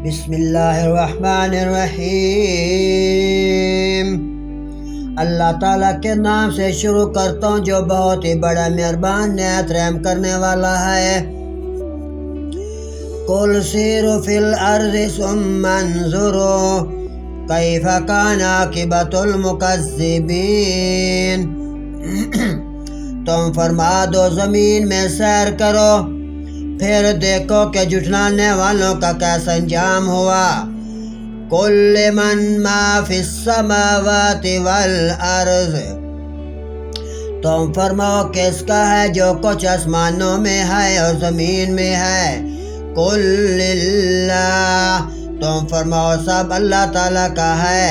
بسم اللہ الرحمن الرحیم۔ اللہ تعالیٰ کے نام سے شروع کرتا ہوں جو بہت ہی بڑا مہربان نہایت رحم کرنے والا ہے۔ قُلْ سِیرُوا فِی الْأَرْضِ ثُمَّ انظُرُوا کَیْفَ کَانَ عَاقِبَةُ الْمُکَذِّبِینَ۔ تم فرما دو زمین میں سیر کرو، پھر دیکھو کہ جھٹلانے والوں کا کیسا انجام ہوا۔ قُل لِمَن مَا فِی السَّمَاوَاتِ وَالْأَرْضِ، تم فرماؤ کس کا ہے جو کچھ آسمانوں میں ہے اور زمین میں ہے۔ قُل لِلَّهِ، تم فرماؤ سب اللہ تعالیٰ کا ہے۔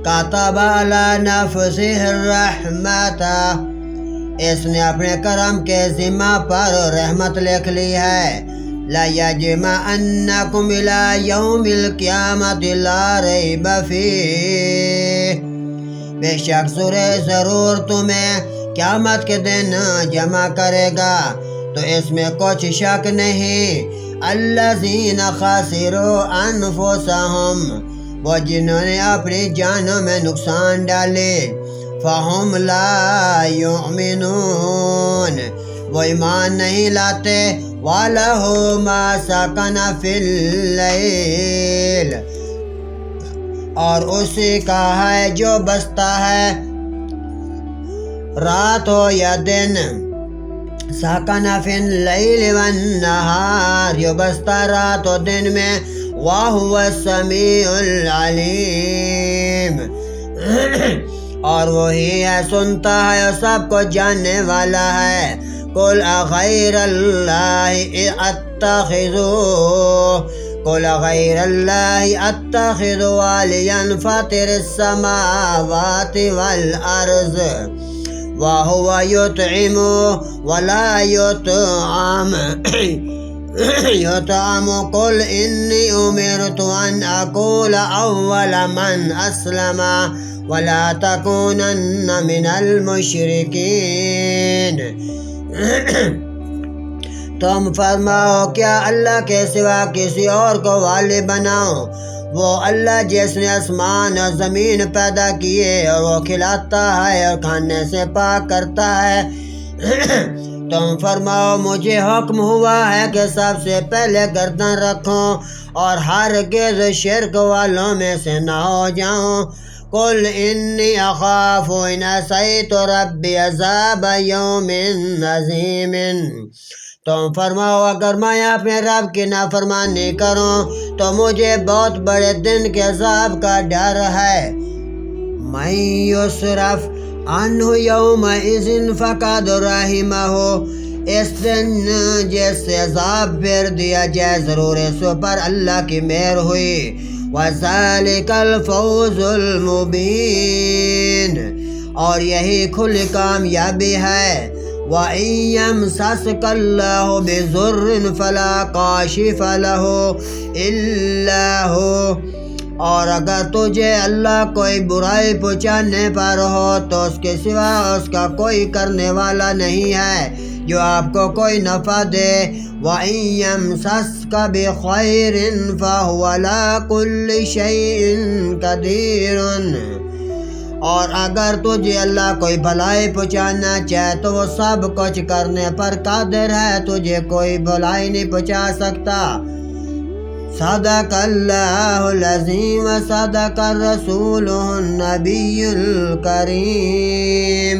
کَتَبَ عَلَى نَفْسِهِ الرَّحْمَةَ، اس نے اپنے کرم کے ذمہ پر رحمت لکھ لی ہے۔ لَيَجْمَعَنَّكُمْ إِلَى يَوْمِ الْقِيَامَةِ لَا رَيْبَ فِيهِ، بے شک ضرور تمہیں قیامت کے دن جمع کرے گا، تو اس میں کچھ شک نہیں۔ الَّذِينَ خَسِرُوا أَنفُسَهُمْ، وہ جنہوں نے اپنی جانوں میں نقصان ڈالے۔ فَهُمْ لَا يُؤْمِنُونَ، وہ ایمان نہیں لاتے۔ وَلَهُ مَا سَكَنَ فِي اللَّيْلِ، اور اسی کا ہے جو بستا ہے رات ہو یا دن۔ سَكَنَ فِي اللَّيْلِ وَالنَّهَارِ، جو بستا رات و دن میں۔ وَهُوَ السَّمِيعُ الْعَلِيمُ، اور وہی ہے سنتا ہے اور سب کو جاننے والا ہے۔ قُلْ أَغَيْرَ اللَّهِ أَتَّخِذُ وَالِيًّا فَاطِرَ السَّمَاوَاتِ وَالْأَرْضِ وَهُوَ يُطْعِمُ وَلَا يُطْعَمُ۔ قُلْ إِنِّي أُمِرْتُ أَنْ أَكُونَ أَوَّلَ مَنْ أَسْلَمَ وَلَا تَكُونَنَّ مِنَ الْمُشْرِکِینَ۔ تم فرماؤ کیا اللہ کے سوا کسی اور کو والی بناؤ؟ وہ اللہ جس نے آسمان اور زمین پیدا کیے، اور وہ کھلاتا ہے اور کھانے سے پاک کرتا ہے۔ تم فرماؤ مجھے حکم ہوا ہے کہ سب سے پہلے گردن رکھوں اور ہرگز شرک والوں میں سے نہ ہو جاؤں۔ قُلْ إِنِّي أَخَافُ إِنْ عَصَيْتُ رَبِّي عَذَابَ يَوْمٍ عَظِيمٍ۔ تم فرماؤ اگر میں اپنے رب کی نافرمانی کروں تو مجھے بہت بڑے دن کے عذاب کا ڈر ہے۔ مَن يُصْرَفْ عَنْهُ يَوْمَئِذٍ فَقَدْ رَحِمَهُ، اس دن جس سے عذاب پھیر دیا جائے ضرور اس پر اللہ کی مہر ہوئی۔ وَذَلِكَ الْفَوْزُ الْمُبِينُ، اور یہی کھلی کامیابی ہے۔ وَإِن يَمْسَسْكَ اللَّهُ بِضُرٍّ فَلَا كَاشِفَ لَهُ إِلَّا هُوَ، اور اگر تجھے اللہ کوئی برائی پہنچانے پر ہو تو اس کے سوا اس کا کوئی کرنے والا نہیں ہے جو آپ کو کوئی نفع دے۔ وَإِن يَمْسَسْكَ بِخَيْرٍ فَهُوَ عَلَى كُلِّ شَيْءٍ قَدِيرٌ، اور اگر تجھے اللہ کوئی بھلائی پہنچانا چاہے تو وہ سب کچھ کرنے پر قادر ہے، تجھے کوئی بھلائی نہیں پہنچا سکتا۔ صدق اللہ العظیم و صدق الرسول النبی الکریم۔